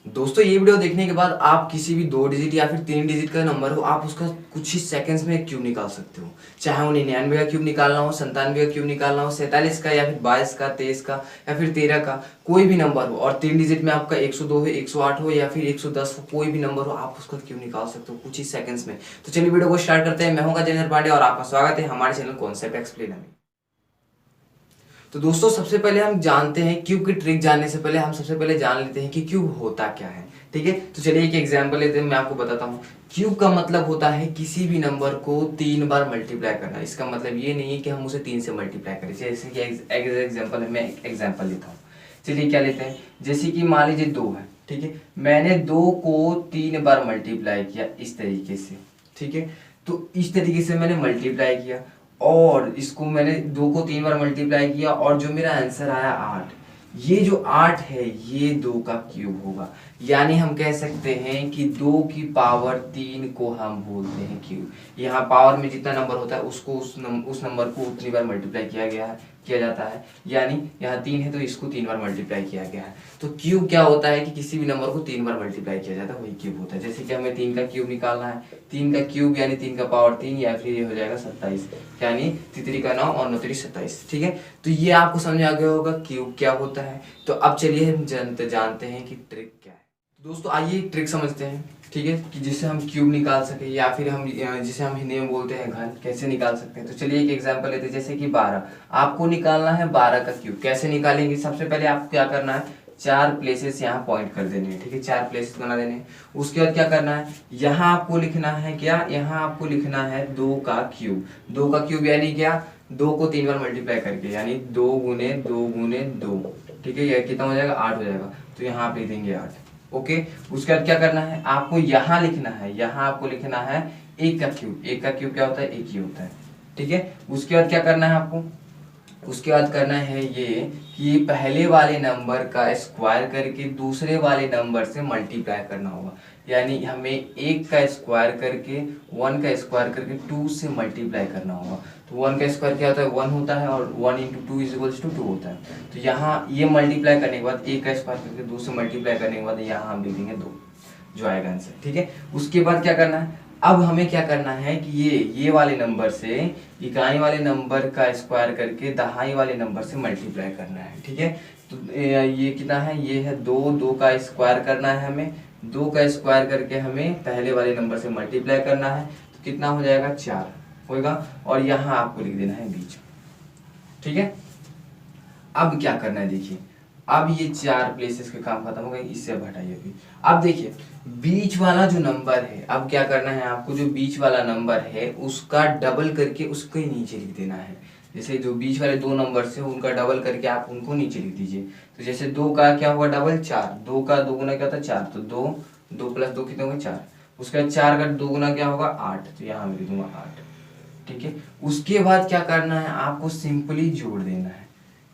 दोस्तों ये वीडियो देखने के बाद आप किसी भी 2 डिजिट या फिर 3 डिजिट का नंबर हो, आप उसका कुछ ही सेकंड्स में क्यूब निकाल सकते हो। चाहे वो 99 का क्यूब निकालना हो, 97 का क्यूब निकालना हो, 47 का या फिर 22 का, 23 का या फिर 13 का, कोई भी नंबर हो। और 3 डिजिट में आपका 102 हो, 108 हो या फिर 110 हो, कोई भी नंबर हो, आप उसका क्यूब निकाल सकते हो कुछ ही सेकंड्स में। तो चलिए वीडियो को स्टार्ट करते हैं। मैं हूं गजेंद्र पांडे और आपका स्वागत है हमारे चैनल कॉन्सेप्ट एक्सप्लेनर में। तो दोस्तों सबसे पहले हम जानते हैं क्यूब की ट्रिक। जानने से पहले हम सबसे पहले जान लेते हैं कि क्यूब होता क्या है। ठीक है, तो चलिए एक एग्जांपल लेते हैं, मैं आपको बताता हूँ। क्यूब का मतलब होता है किसी भी नंबर को 3 बार मल्टीप्लाई करना। इसका मतलब ये नहीं है कि हम उसे 3 से मल्टीप्लाई करें। जैसे कि एग्जाम्पल है, मैं एक एग्जाम्पल लेता हूँ। चलिए क्या लेते हैं, जैसे कि मान लीजिए 2 है। ठीक है, मैंने 2 को 3 बार मल्टीप्लाई किया इस तरीके से। ठीक है, तो इस तरीके से मैंने मल्टीप्लाई किया और इसको मैंने 2 को 3 बार मल्टीप्लाई किया और जो मेरा आंसर आया 8। ये जो 8 है ये 2 का क्यूब होगा। यानी हम कह सकते हैं कि 2 की पावर 3 को हम बोलते हैं क्यूब। यहाँ पावर में जितना नंबर होता है उसको उस नंबर को उतनी बार मल्टीप्लाई किया जाता है। यानी यहाँ 3 है तो इसको 3 बार मल्टीप्लाई किया गया है। तो क्यूब क्या होता है कि किसी भी नंबर को 3 बार मल्टीप्लाई किया जाता है, वही क्यूब होता है। जैसे कि हमें 3 का क्यूब निकालना है, 3 का क्यूब यानी 3 का पावर 3 या फिर ये हो जाएगा 27, यानी तितरी का 9 और 9 3 27। ठीक है, तो ये आपको समझ आ गया होगा क्यूब क्या होता है। तो अब चलिए हम जानते हैं कि ट्रिक क्या है। तो दोस्तों आइए ट्रिक समझते हैं। ठीक है, कि जिससे हम क्यूब निकाल सके या फिर हम जिसे हम हिंदी में बोलते हैं घन, कैसे निकाल सकते हैं। तो चलिए एक एग्जांपल लेते हैं, जैसे कि 12 आपको निकालना है। 12 का क्यूब कैसे निकालेंगे, सबसे पहले आपको क्या करना है, 4 प्लेसेस यहाँ पॉइंट कर देने हैं। ठीक है, 4 प्लेसेस बना देने हैं। उसके बाद क्या करना है, यहाँ आपको लिखना है क्या, यहाँ आपको लिखना है 2 का क्यूब। 2 का क्यूब यानी क्या, 2 को 3 बार मल्टीप्लाई करके, यानी 2 गुने 2 गुने 2। ठीक है, यह कितना हो जाएगा, 8 हो जाएगा। तो यहाँ आप लिख देंगे 8। ओके, उसके बाद क्या करना है, आपको यहाँ लिखना है, यहाँ आपको लिखना है 1 का क्यूब। 1 का क्यूब क्या होता है, 1 ही होता है। ठीक है, उसके बाद क्या करना है आपको, उसके बाद करना है ये कि पहले वाले नंबर का स्क्वायर करके दूसरे वाले नंबर से मल्टीप्लाई करना होगा। यानी हमें 1 का स्क्वायर करके 1 का स्क्वायर करके 2 से मल्टीप्लाई करना होगा। तो 1 का स्क्वायर क्या होता है, 1 होता है और 1 इंटू 2 इज 2 होता है। तो यहाँ ये मल्टीप्लाई करने के बाद 1 का स्क्वायर करके 2 से मल्टीप्लाई करने के बाद यहाँ हम लिख देंगे 2, जो आएगा आंसर। ठीक है, उसके बाद क्या करना है, अब हमें क्या करना है कि ये वाले नंबर से इकाई वाले नंबर का स्क्वायर करके दहाई वाले नंबर से मल्टीप्लाई करना है। ठीक है, तो ये कितना है, ये है 2। 2 का स्क्वायर करना है हमें, 2 का स्क्वायर करके हमें पहले वाले नंबर से मल्टीप्लाई करना है। तो कितना हो जाएगा, 4 होगा। और यहाँ आपको लिख देना है बीच। ठीक है, अब क्या करना है देखिए, अब ये 4 प्लेसेस के काम खत्म हो गए, इससे अब हटाइए अभी। अब देखिए बीच वाला जो नंबर है, अब क्या करना है आपको, जो बीच वाला नंबर है उसका डबल करके उसके नीचे लिख देना है। जैसे जो बीच वाले 2 नंबर से उनका डबल करके आप उनको नीचे लिख दीजिए। तो जैसे 2 का क्या हुआ डबल, 4। 2 का 2 गुना क्या होता है, 4। तो 2 प्लस 2 कितने होंगे, 4। उसके बाद 4 का 2 गुना क्या होगा, 8। तो यहाँ मैं लिख दूंगा 8। ठीक है, उसके बाद क्या करना है, आपको सिंपली जोड़ देना है।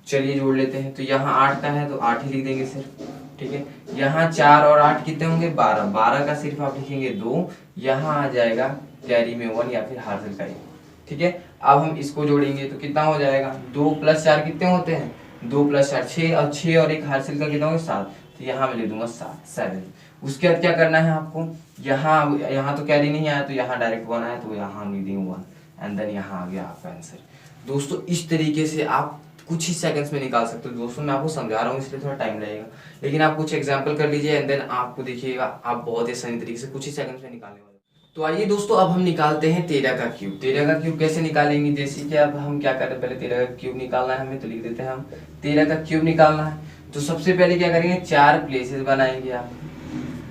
चलिए जोड़ लेते हैं। तो यहाँ 8 का है तो 8 ही लिख देंगे सिर्फ। ठीक है, यहाँ 4 और 8 कितने होंगे, 12। 12 का सिर्फ आप लिखेंगे 2। यहाँ आ जाएगा कैरी में 1 या फिर हासिल का 1। ठीक है, अब हम इसको जोड़ेंगे तो कितना हो जाएगा, 2 प्लस 4 कितने होते हैं, 2 प्लस 4 6, और 6 और 1 हासिल का कितना होगा, 7। तो यहाँ मैं लिख दूंगा 7। उसके बाद क्या करना है आपको, यहाँ तो कैरी नहीं आया तो यहाँ डायरेक्ट 1 आया तो यहाँ हम लिख देंगे 1 एंड देन यहाँ आ गया आपका आंसर। दोस्तों इस तरीके से आप कुछ ही सेकंड्स में निकाल सकते हो। दोस्तों मैं आपको समझा रहा हूँ इसलिए थोड़ा टाइम लगेगा, लेकिन आप कुछ एग्जांपल कर लीजिए एंड देन आपको देखिएगा आप बहुत ही आसानी तरीके से कुछ ही सेकंड्स में निकालने वाले। तो आइए दोस्तों अब हम निकालते हैं 13 का क्यूब। 13 का क्यूब कैसे निकालेंगे, जैसे कि अब हम क्या करें, पहले 13 का क्यूब निकालना है हमें, तो लिख देते हैं हम 13 का क्यूब निकालना है। तो सबसे पहले क्या करेंगे, 4 प्लेसेस बनाएंगे आप।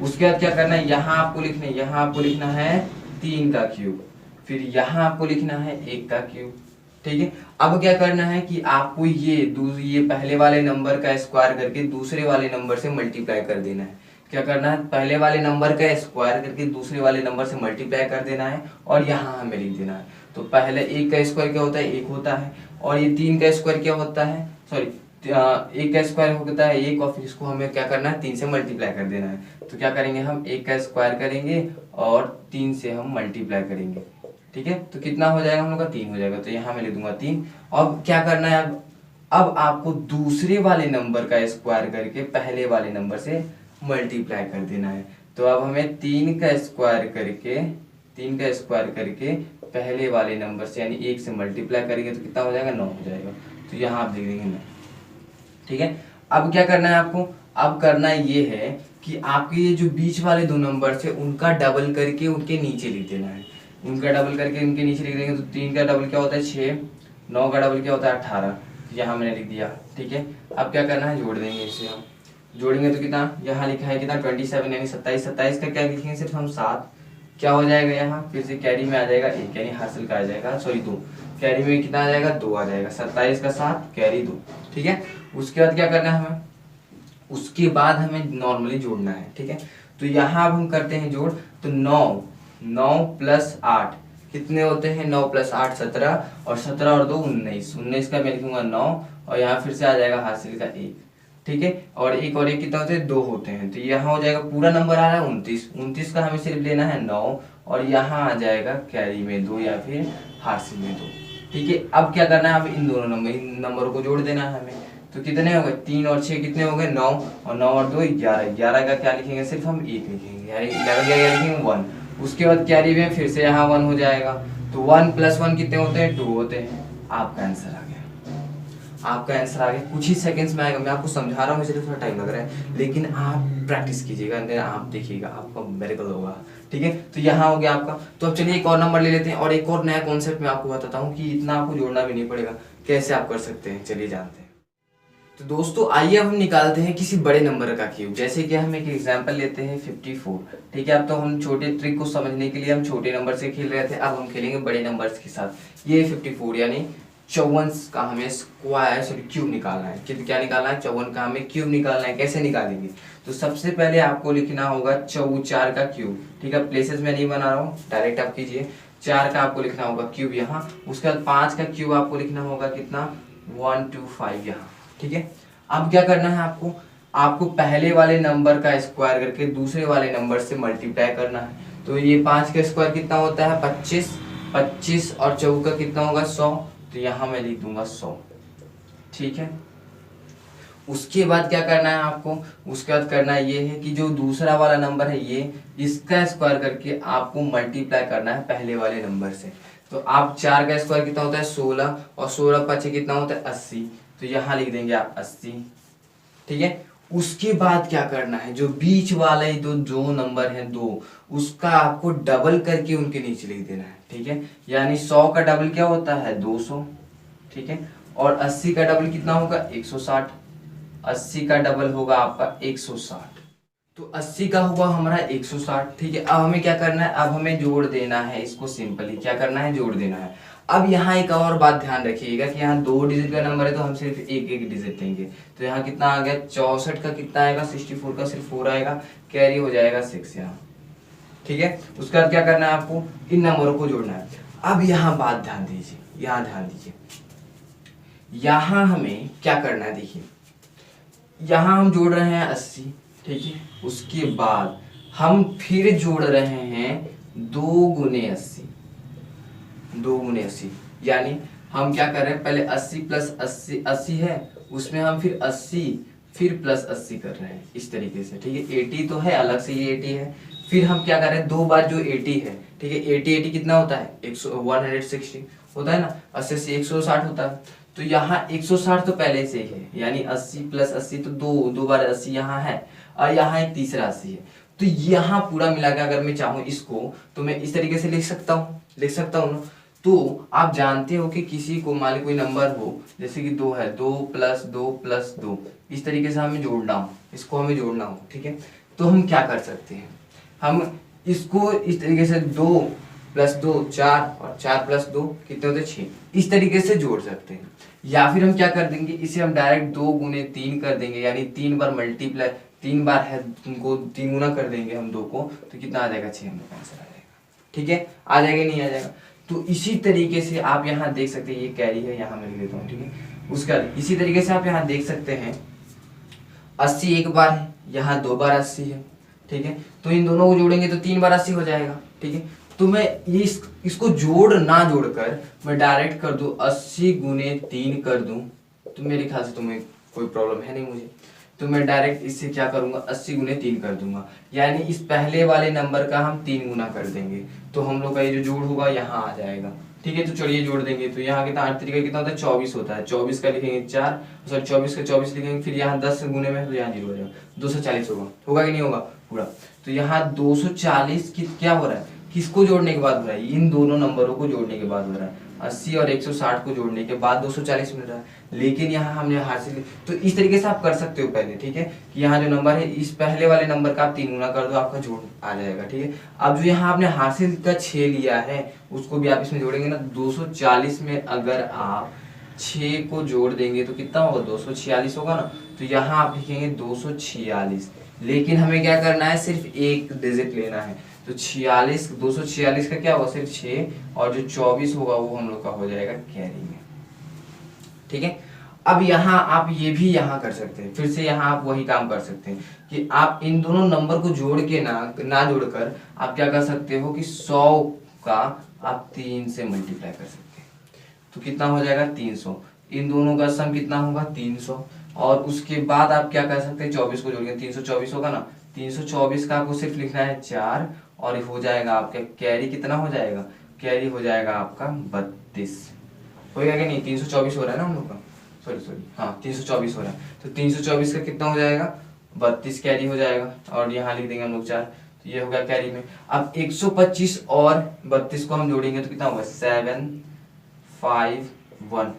उसके बाद क्या करना है, यहाँ आपको लिखना है 3 का क्यूब, फिर यहाँ आपको लिखना है 1 का क्यूब। ठीक है, अब क्या करना है कि आपको ये पहले वाले नंबर का स्क्वायर करके दूसरे वाले नंबर से मल्टीप्लाई कर देना है। क्या करना है, पहले वाले नंबर का स्क्वायर करके दूसरे वाले नंबर से मल्टीप्लाई कर देना है और यहाँ हमें लिख देना है। तो पहले 1 का स्क्वायर क्या होता है, 1 होता है, और ये 3 का स्क्वायर क्या होता है, सॉरी 1 का स्क्वायर होता है 1, और फिर इसको हमें क्या करना है, 3 से मल्टीप्लाई कर देना है। तो क्या करेंगे, हम 1 का स्क्वायर करेंगे और 3 से हम मल्टीप्लाई करेंगे। ठीक है, तो कितना हो जाएगा हम लोग का, 3 हो जाएगा। तो यहाँ मैं लिख दूंगा 3। अब क्या करना है, अब आपको दूसरे वाले नंबर का स्क्वायर करके पहले वाले नंबर से मल्टीप्लाई कर देना है। तो अब हमें 3 का स्क्वायर करके पहले वाले नंबर से यानी 1 से मल्टीप्लाई करेंगे तो कितना हो जाएगा, 9 हो जाएगा। तो यहाँ आप लिख देंगे 9। ठीक है, अब क्या करना है आपको, अब करना ये है कि आपके ये जो बीच वाले दो नंबर थे उनका डबल करके उनके नीचे लिख देना है। उनका डबल करके उनके नीचे लिख देंगे तो 3 का डबल क्या होता है 6, 9 का डबल क्या होता है 18। यहाँ मैंने लिख दिया। ठीक है, अब क्या करना है, जोड़ देंगे इसे। हम जोड़ेंगे तो कितना, यहाँ लिखा है कितना 27 यानी 27। 27 का क्या लिखेंगे, सिर्फ हम 7। क्या हो जाएगा, यहाँ फिर से कैरी में आ जाएगा 1 यानी हासिल का आ जाएगा, सॉरी 2। कैरी में कितना आ जाएगा, 2 आ जाएगा। 27 का 7 कैरी 2। ठीक है, उसके बाद क्या करना है हमें, उसके बाद हमें नॉर्मली जोड़ना है। ठीक है, तो यहाँ अब हम करते हैं जोड़। तो 9 प्लस 8 कितने होते हैं, 9 प्लस 8 17, और 17 और 2 19। 19 का मैं लिखूंगा 9, और यहाँ फिर से आ जाएगा हासिल का 1। ठीक है, और एक कितना होते हैं, 2 होते हैं। तो यहाँ हो जाएगा पूरा नंबर आ रहा है 29। 29 का हमें सिर्फ लेना है 9, और यहाँ आ जाएगा कैरी में 2 या फिर हासिल में 2। ठीक है, अब क्या करना है, अब इन नंबरों को जोड़ देना है हमें। तो कितने हो गए, 3 और 6 कितने हो गए, 9, और 9 और 2 11। 11 का क्या लिखेंगे, सिर्फ हम 1 लिखेंगे, यानी 11 क्या लिखेंगे 1। उसके बाद कैरी में फिर से यहाँ 1 हो जाएगा। तो 1 प्लस 1 कितने होते हैं, 2 होते हैं। आपका आंसर आ गया, आपका आंसर आ गया। कुछ ही सेकंड्स में आएगा। मैं आपको समझा रहा हूँ इसलिए थोड़ा टाइम लग रहा है, लेकिन आप प्रैक्टिस कीजिएगा, अंदर आप देखिएगा, आपका मेरेकल होगा। ठीक है, तो यहाँ हो गया आपका। तो अब चलिए एक और नंबर ले लेते हैं, और एक और नया कॉन्सेप्ट मैं आपको बताता हूँ कि इतना आपको जोड़ना भी नहीं पड़ेगा, कैसे आप कर सकते हैं, चलिए जानते हैं। तो दोस्तों आइए अब हम निकालते हैं किसी बड़े नंबर का क्यूब। जैसे कि हम एक एग्जांपल लेते हैं 54। ठीक है, अब तो हम छोटे ट्रिक को समझने के लिए हम छोटे नंबर से खेल रहे थे, अब हम खेलेंगे बड़े नंबर्स के साथ। ये 54 यानी 54 का हमें स्क्वायर सॉरी क्यूब निकालना है। क्या निकालना है, 54 का हमें क्यूब निकालना है। कैसे निकालेंगे, तो सबसे पहले आपको लिखना होगा 4 का क्यूब। ठीक है, प्लेसेस में नहीं बना रहा हूँ, डायरेक्ट आप कीजिए। 4 का आपको लिखना होगा क्यूब यहाँ। उसके बाद 5 का क्यूब आपको लिखना होगा कितना, 125 यहाँ। ठीक है, अब क्या करना है आपको पहले वाले नंबर का स्क्वायर करके दूसरे वाले नंबर से मल्टीप्लाई करना है। तो ये 5 का स्क्वायर कितना होता है 25, 25 और 4 का कितना होगा 100। तो यहाँ मैं लिख दूंगा 100। ठीक है, उसके बाद क्या करना है आपको, उसके बाद करना ये है कि जो दूसरा वाला नंबर है ये, इसका स्क्वायर करके आपको मल्टीप्लाई करना है पहले वाले नंबर से। तो आप 4 का स्क्वायर कितना होता है 16, और 16 5 कितना होता है 80। तो यहाँ लिख देंगे आप 80। ठीक है, उसके बाद क्या करना है, जो बीच वाले जो नंबर है 2, उसका आपको डबल करके उनके नीचे लिख देना है। ठीक है, यानी 100 का डबल क्या होता है 200। ठीक है, और 80 का डबल कितना होगा 160। 80 का डबल होगा आपका 160। तो 80 का होगा हमारा 160। ठीक है, अब हमें क्या करना है, अब हमें जोड़ देना है इसको। सिंपली क्या करना है, जोड़ देना है। अब यहाँ एक और बात ध्यान रखिएगा कि यहाँ 2 डिजिट का नंबर है तो हम सिर्फ एक डिजिट देंगे। तो यहाँ कितना आ गया 64 का कितना आएगा 64 का सिर्फ 4 आएगा, कैरी हो जाएगा 6 यहाँ। ठीक है, उसके बाद क्या करना है आपको, इन नंबरों को जोड़ना है। अब यहाँ बात ध्यान दीजिए, यहाँ ध्यान दीजिए, यहाँ हमें क्या करना है, देखिए यहाँ हम जोड़ रहे हैं 80। ठीक है, उसके बाद हम फिर जोड़ रहे हैं 2 गुने 80। 2 गुने 80 यानी हम क्या कर रहे हैं, पहले 80 प्लस 80 है, उसमें हम फिर 80 फिर प्लस 80 कर रहे हैं इस तरीके से। ठीक है, 80 तो है अलग से, ये 80 है, फिर हम क्या कर रहे हैं 2 बार जो 80 है। ठीक है, 80 कितना होता है 160 होता है ना, 80 से 160 होता है। तो यहाँ 160 तो पहले से ही है, यानी 80 प्लस 80 तो 2 बार 80 यहाँ है, और यहाँ एक तीसरा 80 है। तो यहाँ पूरा मिला के अगर मैं चाहूँ इसको तो मैं इस तरीके से लिख सकता हूँ ना। तो आप जानते हो कि किसी को मान ली कोई नंबर हो, जैसे कि 2 है, 2 प्लस 2 प्लस 2, इस तरीके से हमें जोड़ना हो, इसको हमें जोड़ना हो। ठीक है, तो हम क्या कर सकते हैं, हम इसको इस तरीके से 2 प्लस 2 4, और 4 प्लस 2 कितने होते 6, इस तरीके से जोड़ सकते हैं। या फिर हम क्या कर देंगे, इसे हम डायरेक्ट 2 गुने 3 कर देंगे, यानी 3 बार मल्टीप्लाई, 3 बार है उनको 3 गुना कर देंगे हम 2 को, तो कितना आ जाएगा 6, हम लोग का आंसर आ जाएगा। ठीक है, आ जाएगा नहीं आ जाएगा। तो इसी तरीके से आप यहाँ देख सकते हैं, ये कैरी है यहाँ मैं लिख देता हूँ। ठीक है, उसका इसी तरीके से आप यहाँ देख सकते हैं 80 एक बार है, यहाँ 2 बार 80 है। ठीक है, तो इन दोनों को जोड़ेंगे तो 3 बार 80 हो जाएगा। ठीक है, तो मैं ये इसको जोड़ ना जोड़कर मैं डायरेक्ट कर दूं 80 गुने 3 कर दूं, तो मेरे ख्याल से तुम्हें कोई प्रॉब्लम है नहीं मुझे। तो मैं डायरेक्ट इससे क्या करूंगा 80 गुने 3 कर दूंगा, यानी इस पहले वाले नंबर का हम 3 गुना कर देंगे, तो हम लोग का ये जो जोड़ होगा यहाँ आ जाएगा। ठीक है, तो चलिए जोड़ देंगे। तो यहाँ कितना 8 तरीका कितना होता है 24 होता है, 24 का लिखेंगे 4, सॉरी 24 का 24 लिखेंगे, फिर यहाँ 10 गुने में तो यहाँ 0 हो जाएगा, 240 होगा कि नहीं होगा पूरा। तो यहाँ 240 की क्या हो रहा है, किसको जोड़ने के बाद हो रहा है, इन दोनों नंबरों को जोड़ने के बाद हो रहा है। 80 और 160 को जोड़ने के बाद 240 मिल रहा है, लेकिन यहाँ हमने हासिल, तो इस तरीके से आप कर सकते हो पहले। ठीक है, कि यहाँ जो नंबर है इस पहले वाले नंबर का आप 3 गुना कर दो, आपका जोड़ आ जाएगा। ठीक है, अब जो यहाँ आपने हासिल का 6 लिया है उसको भी आप इसमें जोड़ेंगे ना, 240 में अगर आप 6 को जोड़ देंगे तो कितना होगा 246 होगा ना। तो यहाँ आप लिखेंगे 246, लेकिन हमें क्या करना है, सिर्फ एक डिजिट लेना है। तो 46, 246 का क्या होगा सिर्फ 6, और जो 24 होगा वो हम लोग का हो जाएगा कैरी में। ठीक है, अब यहाँ आप ये भी यहाँ कर सकते हैं, फिर से यहाँ आप वही काम कर सकते हैं कि आप इन दोनों नंबर को जोड़ के ना जोड़कर आप क्या कर सकते हो कि 100 का आप 3 से मल्टीप्लाई कर सकते हैं, तो कितना हो जाएगा 300। इन दोनों का सम कितना होगा 300, और उसके बाद आप क्या कर सकते हैं 24 को जोड़ेंगे, 324 होगा ना। 324 का आपको सिर्फ लिखना है 4, और हो जाएगा आपका कैरी कितना हो जाएगा, कैरी हो जाएगा आपका 32। होगा कि नहीं, 324 हो रहा है ना हम लोग का, सॉरी हाँ 324 हो रहा है। तो 324 का कितना हो जाएगा 32 कैरी हो जाएगा, और यहाँ लिख देंगे हम लोग 4, तो ये होगा कैरी में। अब 125 और 32 को हम जोड़ेंगे तो कितना होगा 751,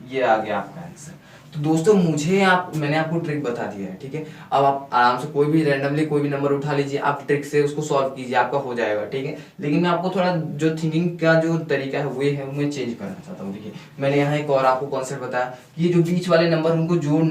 ये आ गया आपका आंसर। तो दोस्तों मैंने आपको ट्रिक बता दिया है। ठीक है, अब आप आराम से कोई भी रैंडमली कोई भी नंबर उठा लीजिए, आप ट्रिक से उसको सॉल्व कीजिए, आपका हो जाएगा। ठीक है, लेकिन मैं आपको थोड़ा जो थिंकिंग का जो तरीका है वो मैं चेंज करना चाहता हूँ। देखिए, मैंने यहाँ एक और आपको कॉन्सेप्ट बताया कि ये जो बीच वाले नंबर उनको जोड़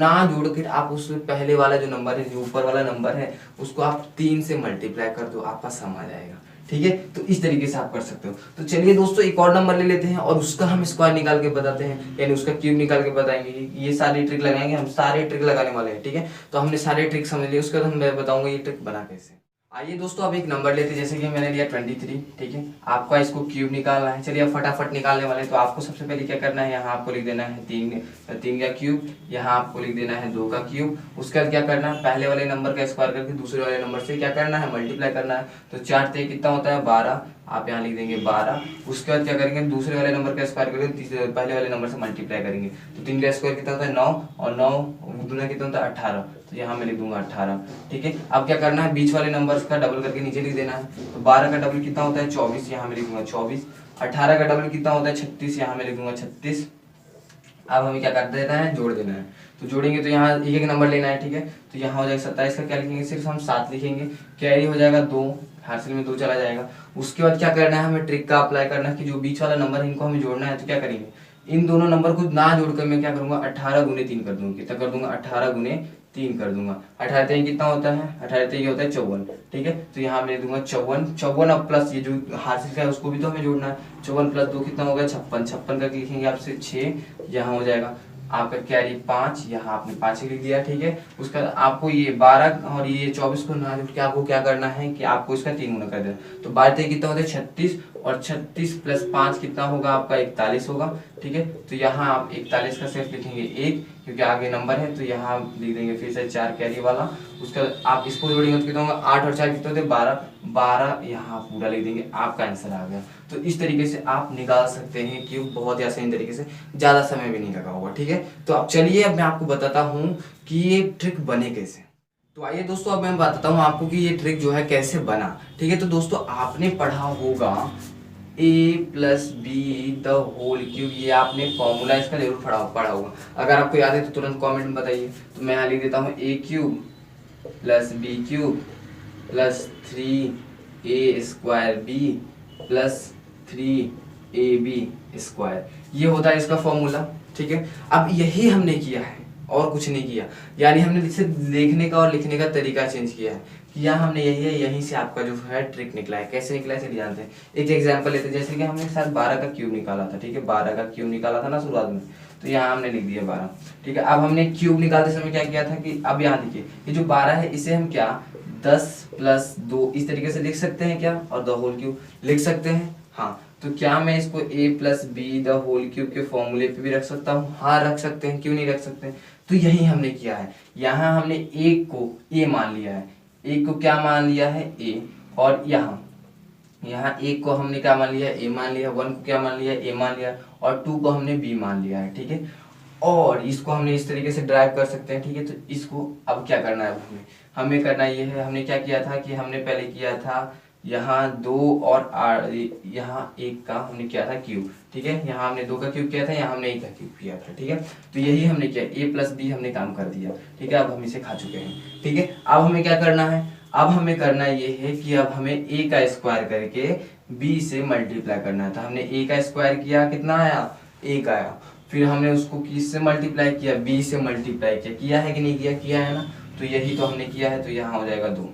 कर आप उस पहले वाला जो नंबर है, जो ऊपर वाला नंबर है, उसको आप 3 से मल्टीप्लाई कर दो, आपका सम आ जाएगा। ठीक है, तो इस तरीके से आप कर सकते हो। तो चलिए दोस्तों, एक और नंबर ले लेते हैं और उसका हम स्क्वायर निकाल के बताते हैं, यानी उसका क्यूब निकाल के बताएंगे। ये सारी ट्रिक लगाएंगे, हम सारे ट्रिक लगाने वाले हैं। ठीक है, तो हमने सारे ट्रिक समझ लिए, उसके बाद मैं बताऊंगा ये ट्रिक बना कैसे। आइए दोस्तों, अब एक नंबर लेते हैं, जैसे कि मैंने लिया 23। ठीक है, आपका इसको क्यूब निकालना है। चलिए अब फटाफट निकालने वाले हैं। तो आपको सबसे पहले क्या करना है, यहाँ आपको लिख देना है 3 का क्यूब, यहाँ आपको लिख देना है 2 का क्यूब। उसके बाद क्या करना है, पहले वाले नंबर का स्क्वायर करके दूसरे वाले नंबर से क्या करना है, मल्टीप्लाई करना है। तो 4 ते कितना होता है 12, आप यहाँ लिख देंगे 12। उसके बाद क्या करेंगे, दूसरे वाले नंबर का स्क्वायर करके पहले वाले नंबर से मल्टीप्लाई करेंगे। तो 3 का स्क्वायर कितना होता है 9, और 9 दूना कितना होता है 18, तो यहाँ मैं लिख दूंगा 18। ठीक है, अब क्या करना है, बीच वाले नंबर का डबल करके नीचे लिख देना है। तो 12 का डबल कितना होता है 24, यहाँ मैं लिख दूंगा 24। 18 का डबल कितना होता है 36, यहाँ मैं लिख दूंगा 36। अब हमें क्या कर देना है, जोड़ देना है। तो जोड़ेंगे तो यहाँ एक एक नंबर लेना है। ठीक है, तो यहाँ हो जाएगा 27 का क्या लिखेंगे, सिर्फ हम 7 लिखेंगे। कैरी हो जाएगा 2, हासिल में 2 चला जाएगा। उसके बाद क्या करना है, हमें ट्रिक का अप्लाई करना है कि जो बीच वाला नंबर है इनको हमें जोड़ना है। तो क्या करेंगे, इन दोनों नंबर को ना जोड़कर मैं क्या करूंगा 18 गुने 3 कर दूंगा। कितना कर दूंगा 18 गुने 3 कर दूंगा। 18 3 कितना होता है, 18 3 होता है 54। ठीक है, तो यहाँ मैं दूंगा 54 अब प्लस ये जो हासिल का है उसको भी तो हमें जोड़ना है। 54 प्लस 2 कितना होगा 56। 56 का लिखेंगे आपसे 6, यहाँ हो जाएगा आपका कैरी 5, यहाँ आपने 5 लिख दिया। ठीक है, उसका आपको ये 12 और ये 24 को ना जोड़ के आपको क्या करना है कि आपको इसका 3 गुना कर देना। तो 12 कितना होता है 36, और 36 प्लस 5 कितना होगा आपका 41 होगा। ठीक है, तो यहाँ आप 41 का सिर्फ लिखेंगे 1, क्योंकि आगे नंबर है। तो यहाँ लिख देंगे फिर से 4 कैरी वाला। उसका आप इसको जोड़ेंगे तो कितना होगा 8 और 4 कितने होते 12 यहाँ पूरा लिख देंगे, आपका आंसर आ गया। तो इस तरीके से आप निकाल सकते हैं क्यूब, बहुत ही आसान तरीके से, ज्यादा समय भी नहीं लगा होगा। ठीक है, तो अब चलिए अब मैं आपको बताता हूँ कि ये ट्रिक बने कैसे। तो आइए दोस्तों, अब मैं बताता हूँ आपको कि ये ट्रिक जो है कैसे बना। ठीक है, तो दोस्तों आपने पढ़ा होगा a+b द होल क्यूब, ये आपने फॉर्मूला इसका जरूर पढ़ा होगा। अगर आपको याद है तो तुरंत कमेंट में बताइए। तो मैं यहाँ लिख देता हूँ a³ + b³ + 3a² b + 3ab², ये होता है इसका फॉर्मूला। ठीक है, अब यही हमने किया है और कुछ नहीं किया, यानी हमने सिर्फ देखने का और लिखने का तरीका चेंज किया है। यहाँ हमने यही है, यहीं से आपका जो है ट्रिक निकला है। कैसे निकला है चलिए जानते हैं। एक एग्जांपल लेते हैं, जैसे कि हमने शायद 12 का क्यूब निकाला था। ठीक है, 12 का क्यूब निकाला था ना शुरुआत में, तो यहाँ हमने लिख दिया 12। ठीक है, अब हमने क्यूब निकालते समय क्या किया था कि अब यहाँ देखिए ये जो 12 है इसे हम क्या 10 + 2 इस तरीके से लिख सकते हैं क्या, और द होल क्यूब लिख सकते हैं। हाँ, तो क्या मैं इसको a + b the whole cube के फॉर्मूले पे भी रख सकता हूँ? हाँ रख सकते हैं, क्यों नहीं रख सकते हैं। तो यही हमने किया है, यहाँ हमने एक को ए मान लिया है, एक को क्या मान लिया है ए, और यहाँ एक को हमने क्या मान लिया, ए मान लिया, 1 को क्या मान लिया, ए मान लिया, और 2 को हमने बी मान लिया है, ठीक है। और इसको हमने इस तरीके से ड्राइव कर सकते हैं, ठीक है। तो इसको अब क्या करना है, हमें करना ये है, हमने क्या किया था कि हमने पहले किया था यहाँ 2 और यहाँ 1 का हमने किया था क्यूब, ठीक है। यहाँ हमने 2 का क्यूब किया था, यहाँ हमने 1 का क्यूब किया था, ठीक है। तो यही हमने किया, a प्लस बी हमने काम कर दिया, ठीक है। अब हम इसे खा चुके हैं, ठीक है। अब हमें क्या करना है, अब हमें करना ये है कि अब हमें a का स्क्वायर करके b से मल्टीप्लाई करना है। तो हमने a का स्क्वायर किया, कितना आया, 1 आया। फिर हमने उसको किससे मल्टीप्लाई किया, b से मल्टीप्लाई किया है कि नहीं किया, किया है ना। तो यही तो हमने किया है, तो यहाँ हो जाएगा 2,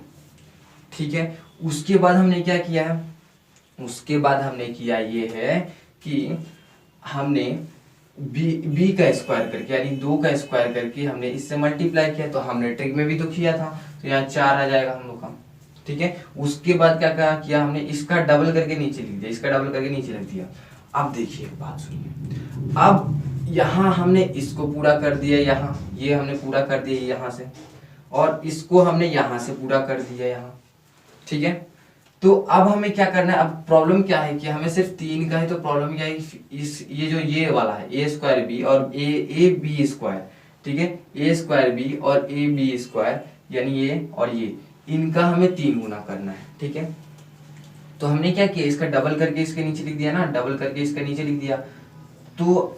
ठीक है। उसके बाद हमने क्या किया है, उसके बाद हमने किया ये है कि हमने b का स्क्वायर करके यानी 2 का स्क्वायर करके हमने इससे मल्टीप्लाई किया। तो हमने ट्रिक में भी तो किया था, तो यहाँ 4 आ जाएगा हम लोग का, ठीक है। उसके बाद क्या किया हमने, इसका डबल करके नीचे लिख दिया, इसका डबल करके नीचे लिख दिया। अब देखिए बात सुनिए, अब यहाँ हमने इसको पूरा कर दिया, यहाँ ये हमने पूरा कर दिया यहाँ से, और इसको हमने यहाँ से पूरा कर दिया यहाँ, ठीक है। तो अब हमें क्या करना है, अब प्रॉब्लम क्या है कि हमें सिर्फ 3 का है। तो प्रॉब्लम क्या है, इस ये जो ये वाला है ए स्क्वायर बी और ए बी स्क्वायर, ठीक है, ए स्क्वायर बी और ए बी स्क्वायर यानी ये और ये, इनका हमें 3 गुना करना है, ठीक है। तो हमने क्या किया, इसका डबल करके इसके नीचे लिख दिया ना, डबल करके इसका नीचे लिख दिया। तो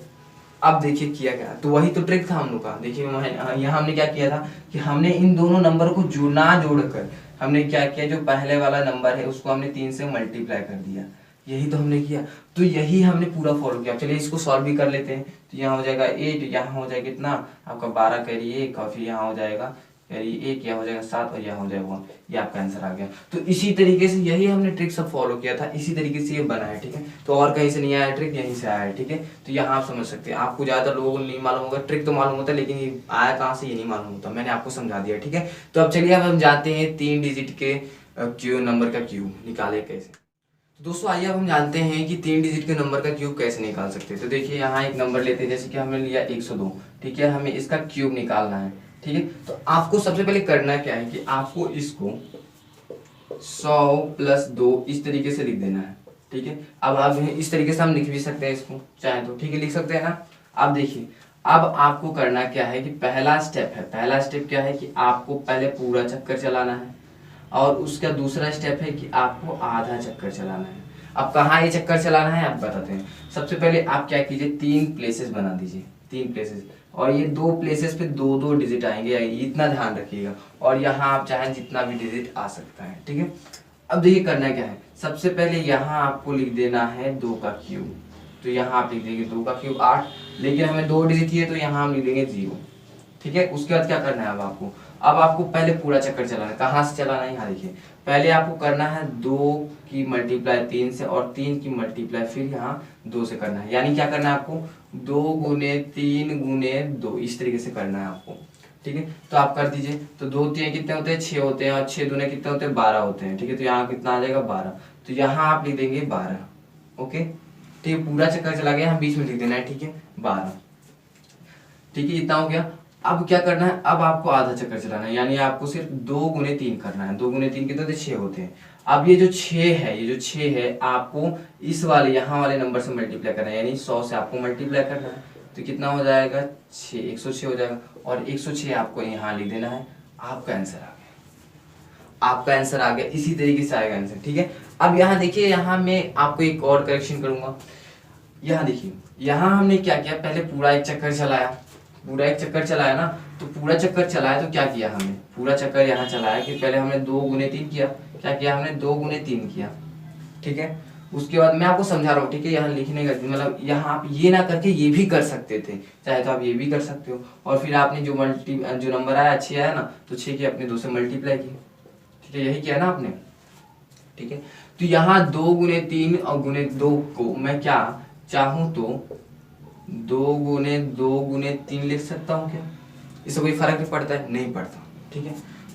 अब देखिए किया क्या, तो वही तो ट्रिक था हम लोग का। देखिए यहाँ हमने क्या किया था कि हमने इन दोनों नंबर को जोड़कर हमने क्या किया, जो पहले वाला नंबर है उसको हमने 3 से मल्टीप्लाई कर दिया, यही तो हमने किया। तो यही हमने पूरा फॉलो किया। चलिए इसको सॉल्व भी कर लेते हैं। तो यहाँ हो जाएगा 8, यहाँ हो जाएगा कितना आपका 12 कैरी 1, और फिर यहाँ हो जाएगा कैरी 1, यहाँ हो जाएगा 7, और यहाँ हो जाएगा 1, ये आपका आंसर आ गया। तो इसी तरीके से यही हमने ट्रिक सब फॉलो किया था, इसी तरीके से ये बना है, ठीक है। तो और कहीं से नहीं आया ट्रिक, यहीं से आया है, ठीक है। तो यहाँ आप समझ सकते हैं, आपको ज्यादातर लोगों को नहीं मालूम होगा, ट्रिक तो मालूम होता है लेकिन ये आया कहाँ से ये नहीं मालूम होता, मैंने आपको समझा दिया, ठीक है। तो अब चलिए अब हम जानते हैं 3 डिजिट के क्यूब नंबर का क्यूब निकाले कैसे। तो दोस्तों आइए अब हम जानते हैं कि 3 डिजिट के नंबर का क्यूब कैसे निकाल सकते हैं। तो देखिए यहाँ एक नंबर लेते हैं, जैसे कि हमने लिया 102, ठीक है। हमें इसका क्यूब निकालना है, ठीक है। तो आपको सबसे पहले करना क्या है कि आपको इसको 100 + 2 इस तरीके से लिख देना है, ठीक है। अब आप इस तरीके से हम लिख भी सकते हैं इसको चाहे तो, ठीक है, लिख सकते हैं ना। अब देखिए अब आपको करना क्या है कि पहला स्टेप क्या है कि आपको पहले पूरा चक्कर चलाना है, और उसका दूसरा स्टेप है कि आपको आधा चक्कर चलाना है। अब कहाँ ये चक्कर चलाना है आप बताते हैं। सबसे पहले आप क्या कीजिए, 3 प्लेसेस बना दीजिए, 3 प्लेसेस, और ये 2 प्लेसेस पे 2-2 डिजिट आएंगे, इतना ध्यान रखिएगा। और यहाँ आप चाहें जितना भी डिजिट आ सकता है, ठीक है। अब देखिए करना क्या है, सबसे पहले यहाँ आपको लिख देना है 2 का क्यूब। तो यहाँ आप लिख देंगे 2 का क्यूब 8, लेकिन हमें 2 डिजिट ही है तो यहाँ हम लिख देंगे 0, ठीक है। उसके बाद क्या करना है, अब आपको पहले पूरा चक्कर चलाना है। कहाँ से चलाना है, यहाँ देखिए, पहले आपको करना है 2 की मल्टीप्लाई 3 से, और 3 की मल्टीप्लाई फिर यहाँ 2 से करना है। यानी क्या करना है आपको, 2 × 3 × 2 इस तरीके से करना है आपको, ठीक है। तो आप कर दीजिए। तो 2 3 कितने होते हैं, 6 होते हैं, और 6 दूने कितने होते हैं, 12 होते हैं, ठीक है। तो यहाँ कितना आ जाएगा 12, तो यहाँ आप लिख देंगे 12, ओके, ठीक है। पूरा चक्कर चला गया, हम बीच में लिख देना है, ठीक है, 12, ठीक है। इतना हो गया। अब क्या करना है, अब आपको आधा चक्कर चलाना है, यानी आपको सिर्फ 2 × 3 करना है। 2 × 3 कितने होते हैं, 6 होते हैं। अब ये जो 6 है आपको इस वाले यहाँ वाले नंबर से मल्टीप्लाई करना है, यानी 100 से आपको मल्टीप्लाई करना है। तो कितना हो जाएगा 6, 106 हो जाएगा, और 106 आपको यहाँ लिख देना है। आपका आंसर आ गया, आपका आंसर आ गया। इसी तरीके से आएगा आंसर, ठीक है। अब यहाँ देखिए, यहाँ मैं आपको एक और करेक्शन करूंगा। यहाँ देखिए, यहाँ हमने क्या किया, पहले पूरा एक चक्कर चलाया ना। तो पूरा चक्कर चलाया तो क्या किया हमने, पूरा चक्कर यहाँ चलाया कि पहले हमने 2 × 3 किया, क्या किया हमने 2 × 3 किया, ठीक है। उसके बाद मैं आपको समझा रहा हूँ, ठीक है, यहाँ लिखने का मतलब यहाँ आप ये ना करके ये भी कर सकते थे, चाहे तो आप ये भी कर सकते हो। और फिर आपने जो नंबर आया 6 आया ना, तो 6 की अपने 2 से मल्टीप्लाई किया, ठीक है, यही किया ना आपने, ठीक है। तो यहाँ 2 × 3 और × 2 को मैं क्या चाहूँ तो 2 × 2 × 3 लिख सकता हूँ क्या, इससे कोई फर्क नहीं पड़ता है, नहीं पड़ता, ठीक है।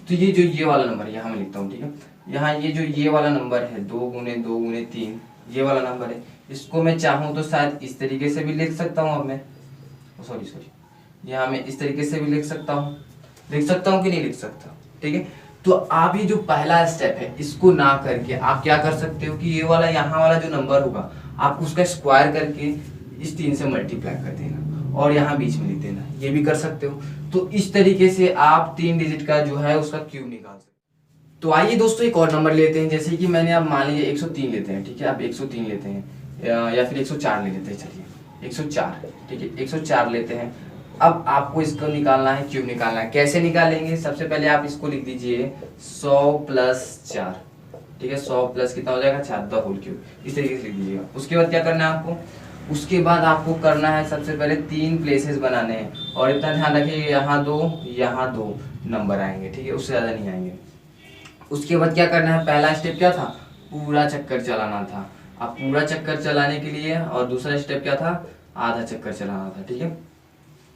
तो ये जो ये वाला नंबर यहाँ मैं लिखता हूँ, ठीक है। यहाँ ये जो ये वाला नंबर है 2 × 2 × 3 ये वाला नंबर है, इसको मैं चाहूँ तो शायद इस तरीके से भी लिख सकता हूँ। अब मैं सॉरी यहाँ मैं इस तरीके से भी लिख सकता हूँ कि नहीं लिख सकता, ठीक है। तो आप ये जो पहला स्टेप है इसको ना करके आप क्या कर सकते हो कि ये वाला यहाँ वाला जो नंबर होगा आप उसका स्क्वायर करके इस 3 से मल्टीप्लाई कर देना और यहाँ बीच में लिख देना, ये भी कर सकते हो। तो इस तरीके से आप 3 डिजिट का जो है उसका क्यूब निकाल सकते हो। तो आइए दोस्तों एक और नंबर लेते हैं, जैसे कि मैंने अब मान लीजिए 103 लेते हैं, ठीक है। आप 103 लेते हैं या फिर 104 ले लेते हैं, चलिए 104, ठीक है 104 लेते हैं। अब आपको इसको निकालना है, क्यूब निकालना है। कैसे निकालेंगे? सबसे पहले आप इसको लिख दीजिए 100 प्लस 4, ठीक है। 100 प्लस कितना हो जाएगा 4, द होल क्यूब, इस तरीके से लिख दीजिएगा। उसके बाद क्या करना है आपको? उसके बाद आपको करना है सबसे पहले 3 प्लेसेस बनाने हैं और इतना ध्यान रखिए यहाँ 2 नंबर आएंगे, ठीक है, उससे ज़्यादा नहीं आएंगे। उसके बाद क्या करना है? पहला स्टेप क्या था? पूरा चक्कर चलाना था। अब पूरा चक्कर चलाने के लिए और दूसरा स्टेप क्या था? आधा चक्कर चलाना था, ठीक है,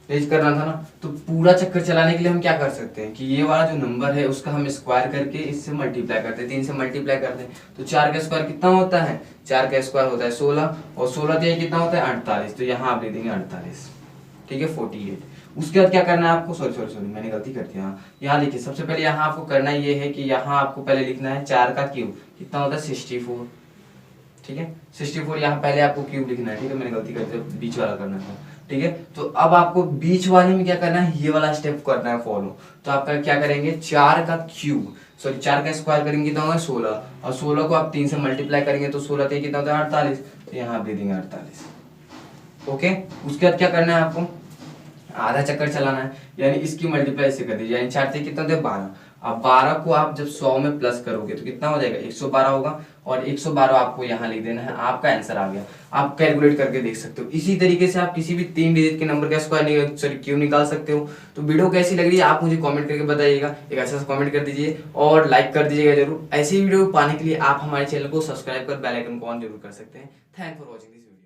पेज करना था ना। तो पूरा चक्कर चलाने के लिए हम क्या कर सकते हैं कि ये वाला जो नंबर है उसका हम स्क्वायर करके इससे मल्टीप्लाई करते हैं, 3 से मल्टीप्लाई करते हैं। तो 4 का स्क्वायर कितना होता है? 4 का स्क्वायर होता है 16 और 16 ये कितना होता है? 48। तो यहाँ आप लिख देंगे 48, ठीक है 48। उसके बाद क्या करना है आपको? सॉरी मैंने गलती कर दिया। यहाँ लिखिए, सबसे पहले यहाँ आपको करना ये है कि यहाँ आपको पहले लिखना है 4 का क्यूब कितना होता है? 64, ठीक है 64। यहाँ पहले आपको क्यूब लिखना है, ठीक है, मैंने गलती कर दिया, बीच वाला करना था, ठीक है। तो अब आपको बीच वाले में क्या करना है? ये वाला स्टेप करना है फॉलो। तो आपका क्या करेंगे? 4 का क्यूब, सॉरी 4 का स्क्वायर करेंगे कितना होगा? 16 और 16 को आप 3 से मल्टीप्लाई करेंगे तो 16 3 कितना होता है? 48। तो यहाँ आप दे देंगे 48, ओके। उसके बाद क्या करना है आपको? आधा चक्कर चलाना है, यानी इसकी मल्टीप्लाई से कर दीजिए, यानी 4 से कितना होता है? 12। अब 12 को आप जब 100 में प्लस करोगे तो कितना हो जाएगा? 112 होगा और 112 आपको यहाँ लिख देना है। आपका आंसर आ गया, आप कैलकुलेट करके देख सकते हो। इसी तरीके से आप किसी भी 3 डिजिट के नंबर का स्क्वायर सॉरी क्यूब निकाल सकते हो। तो वीडियो कैसी लग रही है आप मुझे कमेंट करके बताइएगा, एक अच्छा सा कमेंट कर दीजिए और लाइक कर दीजिएगा जरूर। ऐसी वीडियो पाने के लिए आप हमारे चैनल को सब्सक्राइब कर बेल आइकन को ऑन जरूर कर सकते हैं। Thank for watching this video.